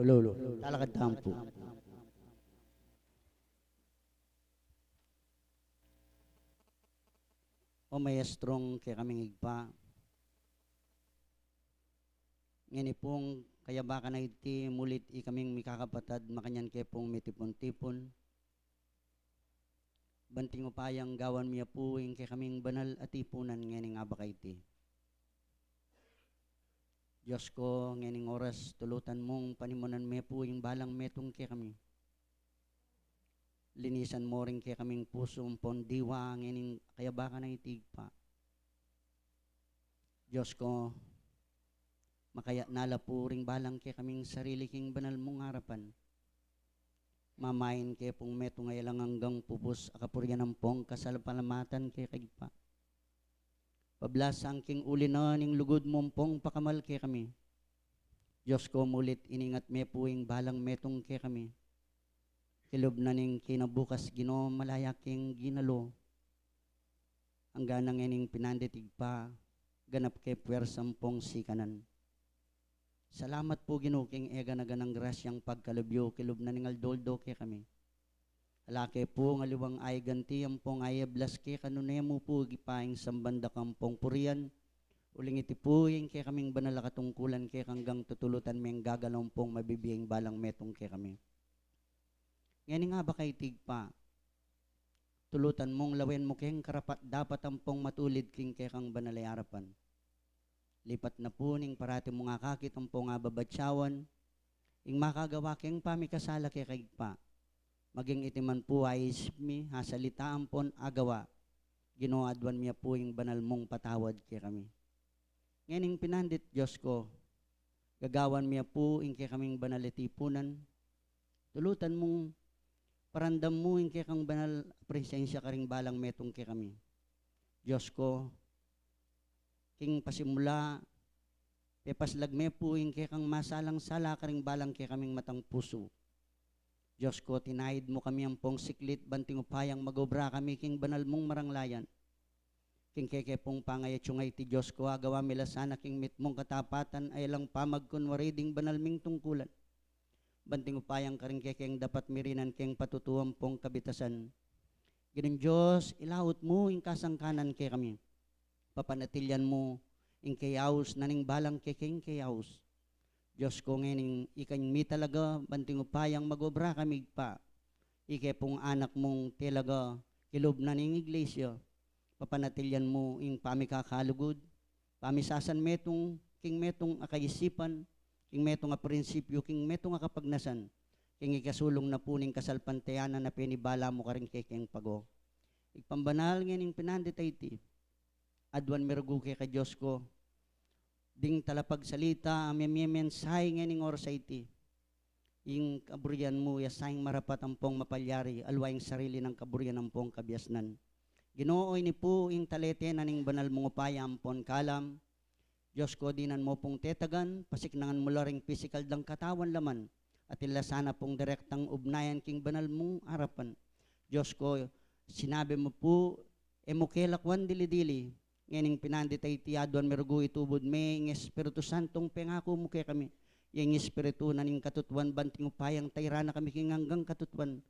Lolo, talakad tampo. O maestrong kaya kaming igpa. Ngani pong kaya baka na iti mulit ikaming mikakapatad makanyan kaya pong mitipon-tipon. Banting upayang gawan miya po yung kaya kaming banal at ipunan ngani nga baka iti. Diyos ko, nganing oras, tulutan mong panimunan me po yung balang metong kaya kami. Linisan mo rin kaya kaming puso, pondiwa, nganing kaya baka na itig pa. Diyos ko, makaya nala po ring balang kaya kaming sarili king banal mong harapan. Mamain kaya pong metong ay lang hanggang pupus, akapuryan ng pong kasalpalamatan kaya kagpa. Pablasang king uli na ning lugod mompong pakamal kay kami. Diyos ko mulit iningat me puing balang metong kay kami. Kilob na ning kinabukas Ginoo malayak king ginalo. Hanggang nang ining pinanditig pa ganap kay puwersang pong sikanan. Salamat po Ginoo king ega na ganang grasyang pagkalubyo kilob na ning aldoldo kay kami. Alake po nga liwang ay ganti ang pong ay blas ke kanunay mo po gipaing sambanda kampong purian. Uling iti po yung kaya kaming banal katungkulan kaya hanggang tutulutan meng gagalong pong mabibiyeng balang metong kaya kami. Ngayon nga ba kay tigpa? Tulutan mong lawen mo keng karapat dapat ang pong matulid king kaya kang banalay harapan. Lipat na po ning parati mo nga kakit ang pong babatsawan. Ing makagawa keng pamikasala kaya kagpa. Maging itiman po ay ismi, hasalitaan pon agawa. Ginoadwan miya po yung banal mong patawad kaya kami. Ngayon pinandit Diyos ko, gagawan miya po yung kaya kaming banal itipunan. Tulutan mong parandam mo yung kaya kang banal presensya karing balang metong kaya kami. Diyos ko, king pasimula, pepaslag me po yung kaya kang masalang sala karing balang kaya kaming matang puso. Diyos ko, tinahid mo kami ang pong siklit, banting upayang magobra kami, king banal mong maranglayan. King keke pong pangayat yung ay ti Diyos ko, agawa mila sana king mit mong katapatan, ay lang pamagkunwari ding banal ming tungkulan. Banting upayang karing kekeng dapat mirinan king patutuwang pong kabitasan. Ganun Diyos, ilawot mo ing kasangkanan kay kami. Papanatilyan mo ing kayaws, naning balang kekeng kayaws. Diyos ko ngayon, ikanymi talaga, banting upayang magobra kami pa. Ike pong anak mong talaga, kilob na ning iglesia. Papanatilyan mo yung pamikakalugod, pamisasan metong, king metong akaisipan, king metong a prinsipyo, king metong akapagnasan, king ikasulong na puning kasalpantayanan na pinibala mo ka rin kekeng pago. Igpambanal ngayon yung pinanditay ti, adwan merugo kay ka Diyos ko, ding talapag salita, amemensay nganing oras iti. Yung kaburian mo, yasayang marapat ang pong mapalyari, alwayang sarili ng kaburian ng pong kabiasnan. Ginooy ni po yung talete na ning banal mong upaya ang pon kalam, Diyos ko, dinan mo pong tetagan, pasiknangan mo laring physical dang katawan laman, at ila sana pong direktang ugnayan king banal mong harapan. Diyos ko, sinabi mo po, emukelakwan dili-dili, nganing pinanditay tiyaduan merugo itubod me, ng Espiritu Santong pengako mo kay kami, yung Espiritu na ning katutuan, banting upayang tayrana kami king hanggang katutuan,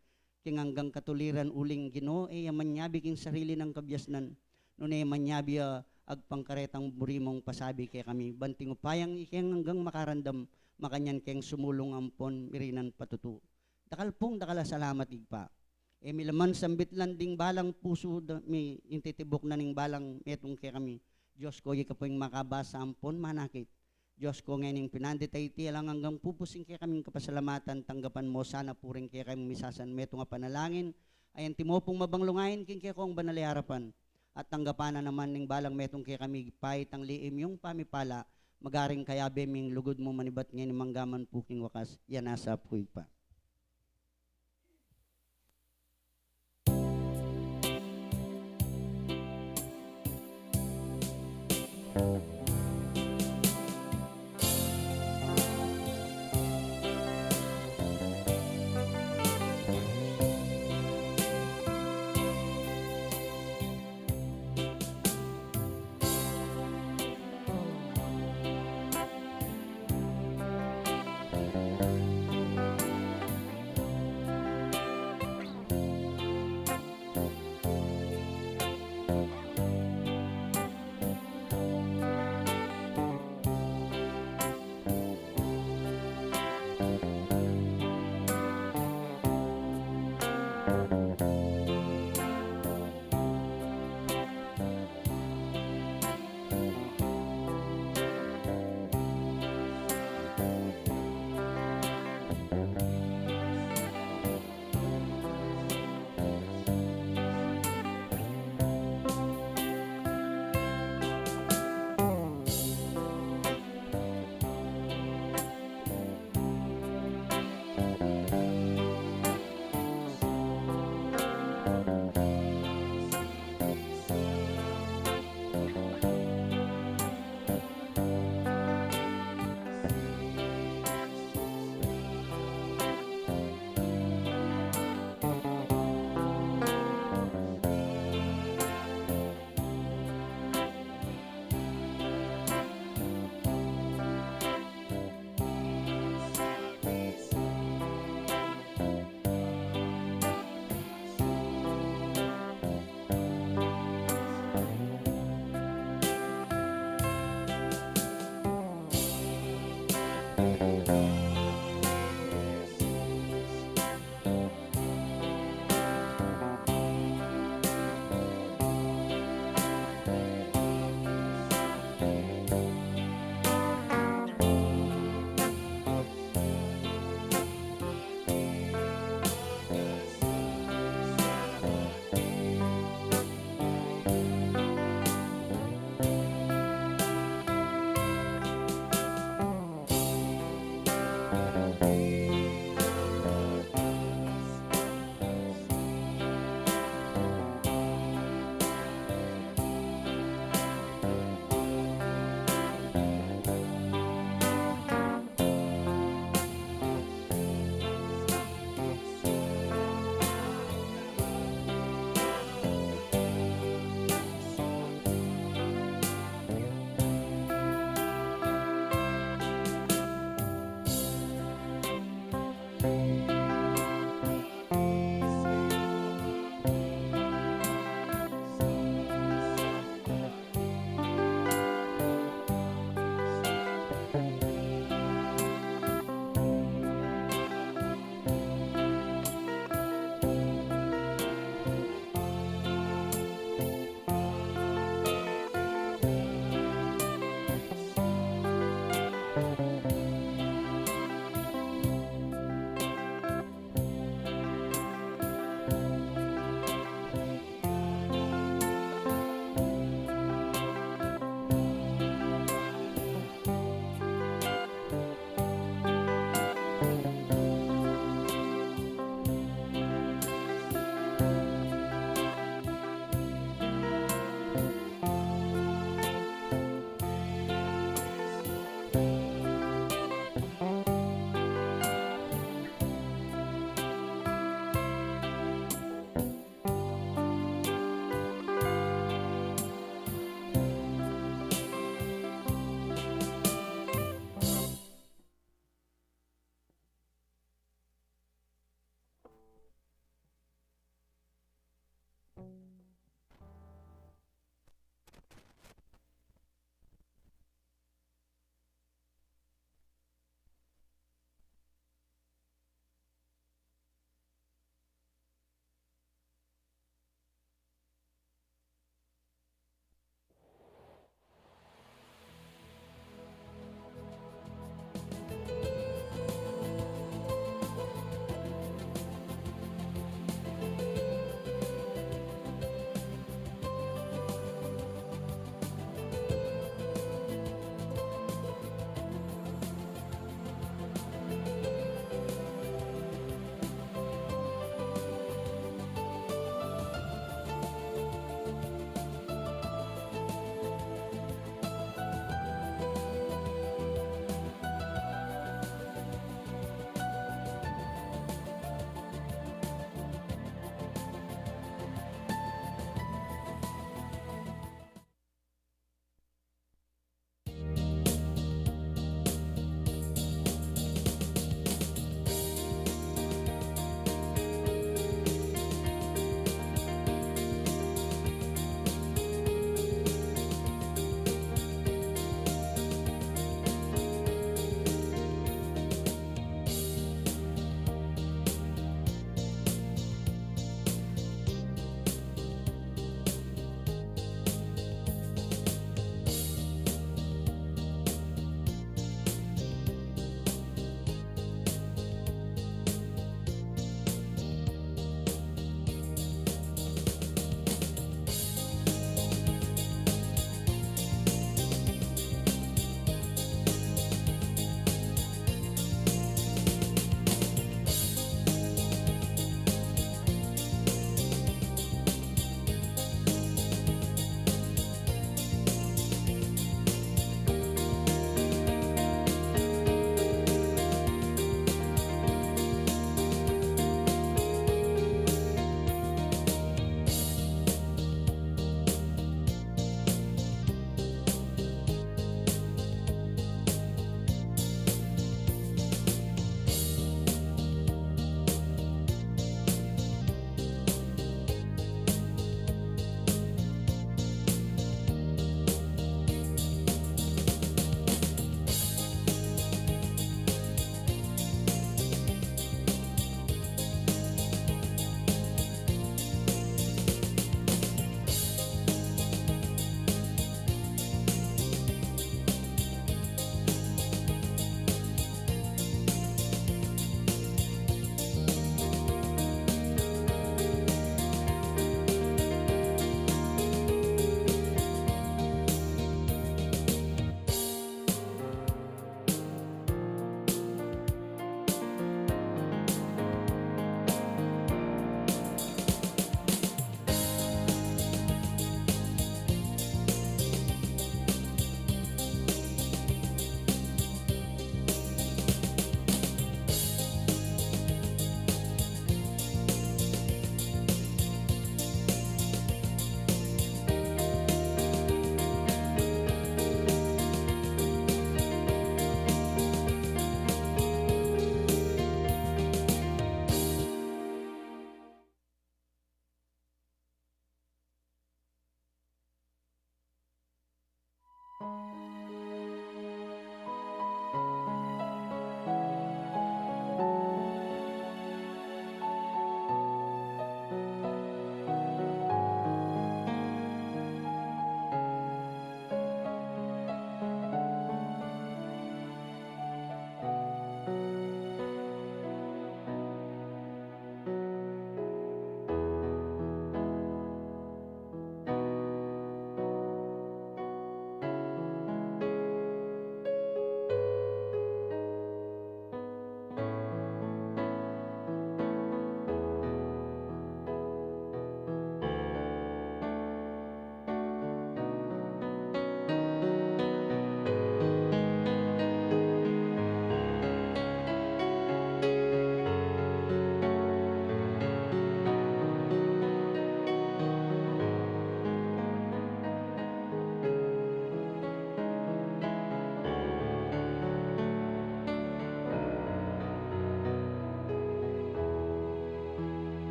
king hanggang katuliran uling Ginoo, manyabi king sarili ng kabyasnan, noon manyabi agpangkaretang burimong pasabi kay kami, banting upayang iking hanggang makarandam, makanyan keng sumulong ampon, mirinan patutu. Dakalpong dakala salamat igpa. Milaman sambit landing balang puso, may intitibok na ning balang metong kay kami. Diyos ko, ika po yung makabasa ampon, manakit. Diyos ko, ngayon pinanditay ti lang hanggang pupusing kay kaming kapasalamatan, tanggapan mo, sana puring kay kaming misasan metong nga panalangin, ayan timo pong mabanglungayin king kay kong banali harapan. At tanggapan na naman ning balang metong kay kami pahit ang liim yung pamipala, magaring kaya beming lugod mo manibat ngayon manggaman puking wakas, yan nasa puig pa.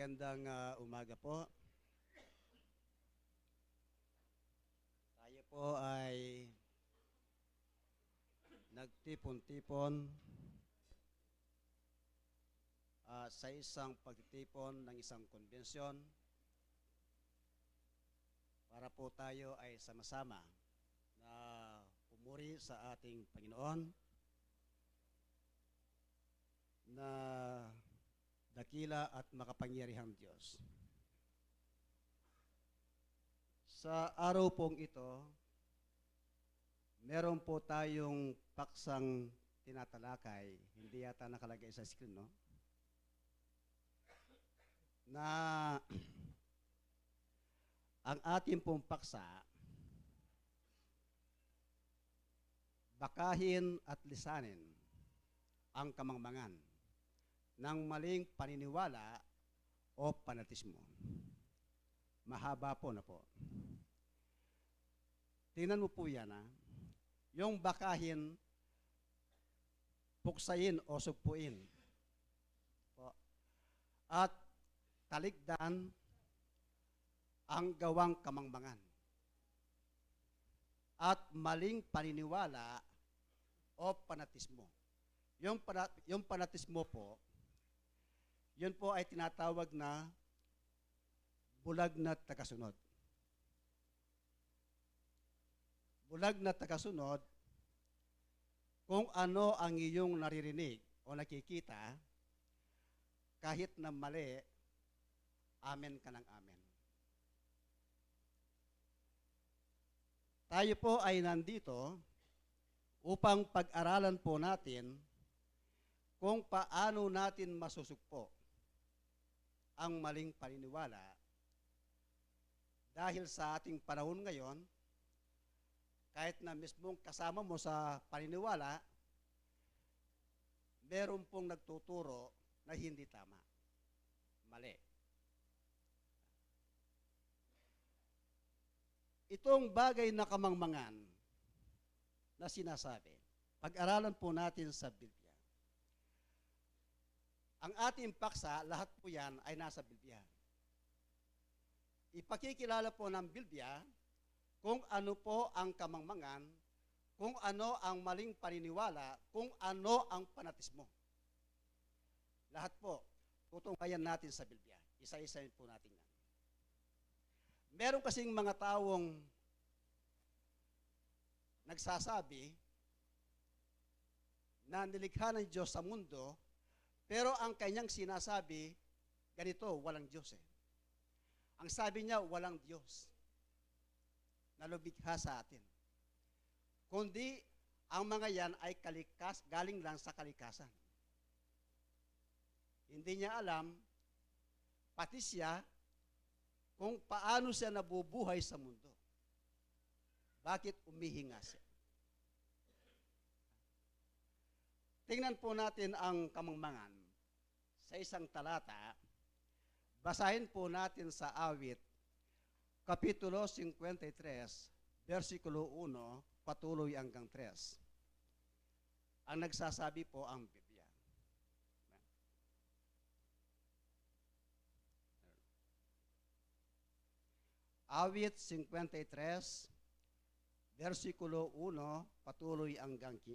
Magandang umaga po. Tayo po ay nagtipon-tipon sa isang pagtitipon ng isang konbensyon para po tayo ay sama-sama na pumuri sa ating Panginoon na dakila at makapangyarihang Diyos. Sa araw pong ito, meron po tayong paksang tinatalakay, hindi yata nakalagay sa screen, no? Na ang ating pong paksa, bakahin at lisanin ang kamangmangan ng maling paniniwala o fanatismo. Mahaba po na po. Tingnan mo po yan, ha? Yung bakahin, puksayin o sugpuin. Po. At talikdan ang gawang kamangmangan. At maling paniniwala o fanatismo. Yung fanatismo po, yun po ay tinatawag na bulag na tagasunod. Bulag na tagasunod, kung ano ang iyong naririnig o nakikita, kahit na mali, amen ka ng amen. Tayo po ay nandito upang pag-aralan po natin kung paano natin masusugpo ang maling paniniwala dahil sa ating panahon ngayon, kahit na mismong kasama mo sa paniniwala, meron pong nagtuturo na hindi tama, mali. Itong bagay na kamangmangan na sinasabi, pag-aralan po natin sa Biblia. Ang ating paksa, lahat po yan ay nasa Biblia. Ipakikilala po ng Biblia kung ano po ang kamangmangan, kung ano ang maling paniniwala, kung ano ang fanatismo. Lahat po, tutunghayan natin sa Biblia. Isa-isayin po natin yan. Meron kasing mga taong nagsasabi na nilikha ng Diyos sa mundo, pero ang kanyang sinasabi, ganito, walang Diyos eh. Ang sabi niya, walang Diyos na lumikha sa atin. Kundi, ang mga yan ay galing lang sa kalikasan. Hindi niya alam, pati siya, kung paano siya nabubuhay sa mundo. Bakit umihinga siya? Tingnan po natin ang kamangmangan sa isang talata. Basahin po natin sa Awit, Kapitulo 53, versikulo 1, patuloy hanggang 3. Ang nagsasabi po ang Biblia. Awit 53, versikulo 1, patuloy hanggang 3.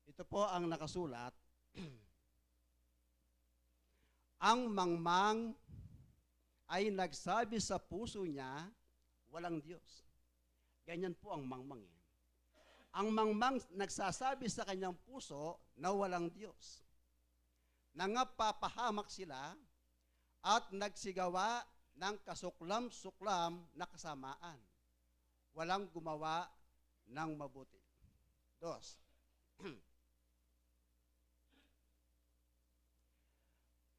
Ito po ang nakasulat. Ang mangmang ay nagsabi sa puso niya, walang Diyos. Ganyan po ang mangmang. Ang mangmang nagsasabi sa kanyang puso na walang Diyos. Nangapapahamak sila at nagsigawa ng kasuklam-suklam na kasamaan. Walang gumawa ng mabuti. 2.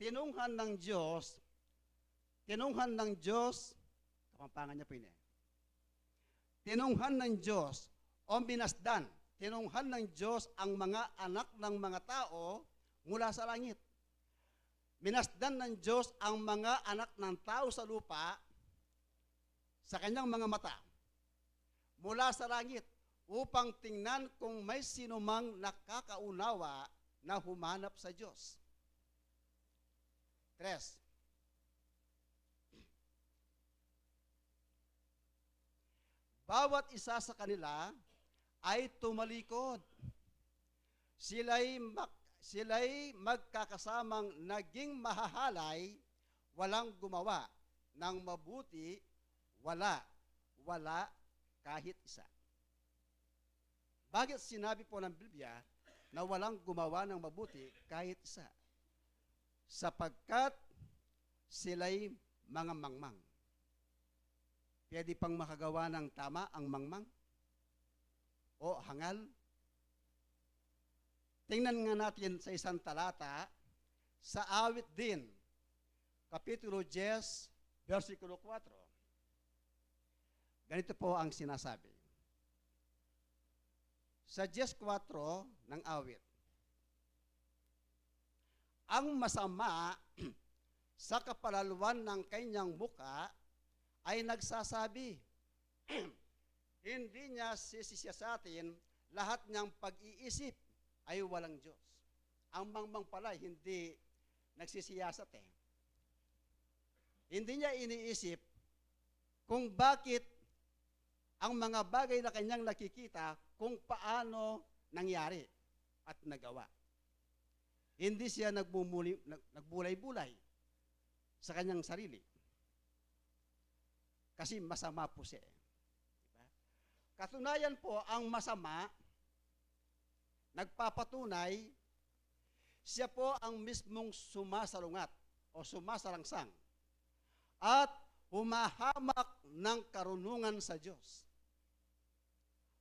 Tinunghan ng Diyos, Kapampangan niya po yun eh. Tinunghan ng Diyos o minasdan, tinunghan ng Diyos ang mga anak ng mga tao mula sa langit. Minasdan ng Diyos ang mga anak ng tao sa lupa sa kanyang mga mata mula sa langit upang tingnan kung may sinumang nakakaunawa na humanap sa Diyos. 3. Bawat isa sa kanila ay tumalikod. Sila'y magkakasamang naging mahahalay, walang gumawa ng mabuti, wala kahit isa. Bakit sinabi po ng Biblia na walang gumawa ng mabuti kahit isa? Sapagkat sila'y mga mangmang. Pwede pang makagawa ng tama ang mangmang o hangal. Tingnan nga natin sa isang talata sa awit din, Kapitulo 10, versikulo 4. Ganito po ang sinasabi. Sa 10:4 ng awit, ang masama sa kapalaluan ng kanyang muka ay nagsasabi, hindi niya sisiyasatin, lahat niyang pag-iisip ay walang Diyos. Ang mangmang pala hindi nagsisiyasat eh. Hindi niya iniisip kung bakit ang mga bagay na kanyang nakikita kung paano nangyari at nagawa. Hindi siya nagbulay-bulay sa kanyang sarili. Kasi masama po siya. Diba? Katunayan po, ang masama, nagpapatunay, siya po ang mismong sumasalungat o sumasalangsang at humahamak ng karunungan sa Diyos.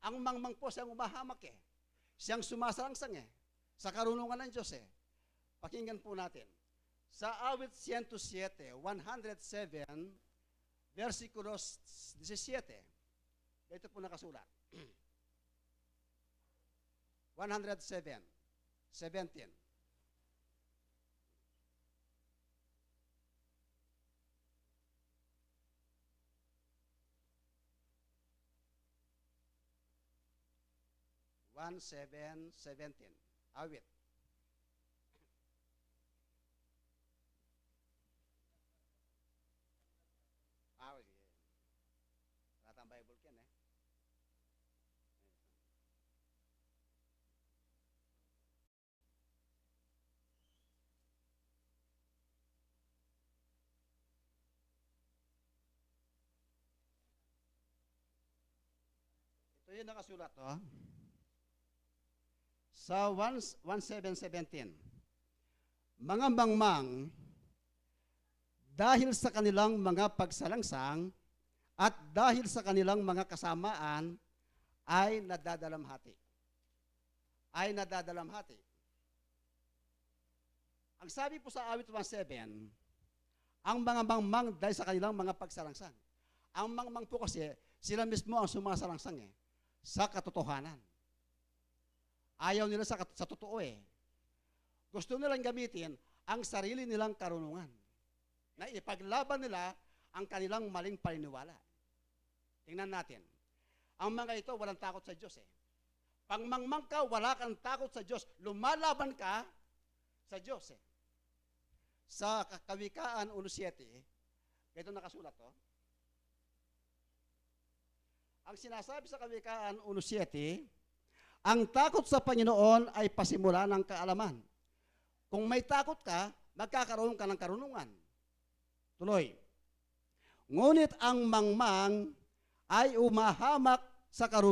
Ang mangmang po siyang humahamak eh. Siyang sumasalangsang eh. Sa karunungan ng Diyos eh. Pakinggan po natin. Sa awit 107, 107, versikulo 17. Ito po nakasulat. 107, 17. Awit. Ratang Bible ken eh. Ito yung nakasulat oh. Sa 17:17, mga mangmang, dahil sa kanilang mga pagsalangsang at dahil sa kanilang mga kasamaan, ay nadadalamhati. Ay nadadalamhati. Ang sabi po sa awit 1:7, ang mga mangmang dahil sa kanilang mga pagsalangsang. Ang mangmang po kasi, sila mismo ang sumasalangsang eh, sa katotohanan. Ayaw nila sa totoo eh. Gusto nilang gamitin ang sarili nilang karunungan na ipaglaban nila ang kanilang maling paniniwala. Tingnan natin. Ang mga ito, walang takot sa Diyos eh. Pag mangmang ka, wala kang takot sa Diyos. Lumalaban ka sa Diyos eh. Sa Kawikaan 1:7, ito nakasulat to. Ang sinasabi sa Kawikaan 1:7, ang takot sa Panginoon ay pasimula ng kaalaman. Kung may takot ka, magkakaroon ka ng karunungan. Tuloy. Ngunit ang mangmang ay umahamak sa karunungan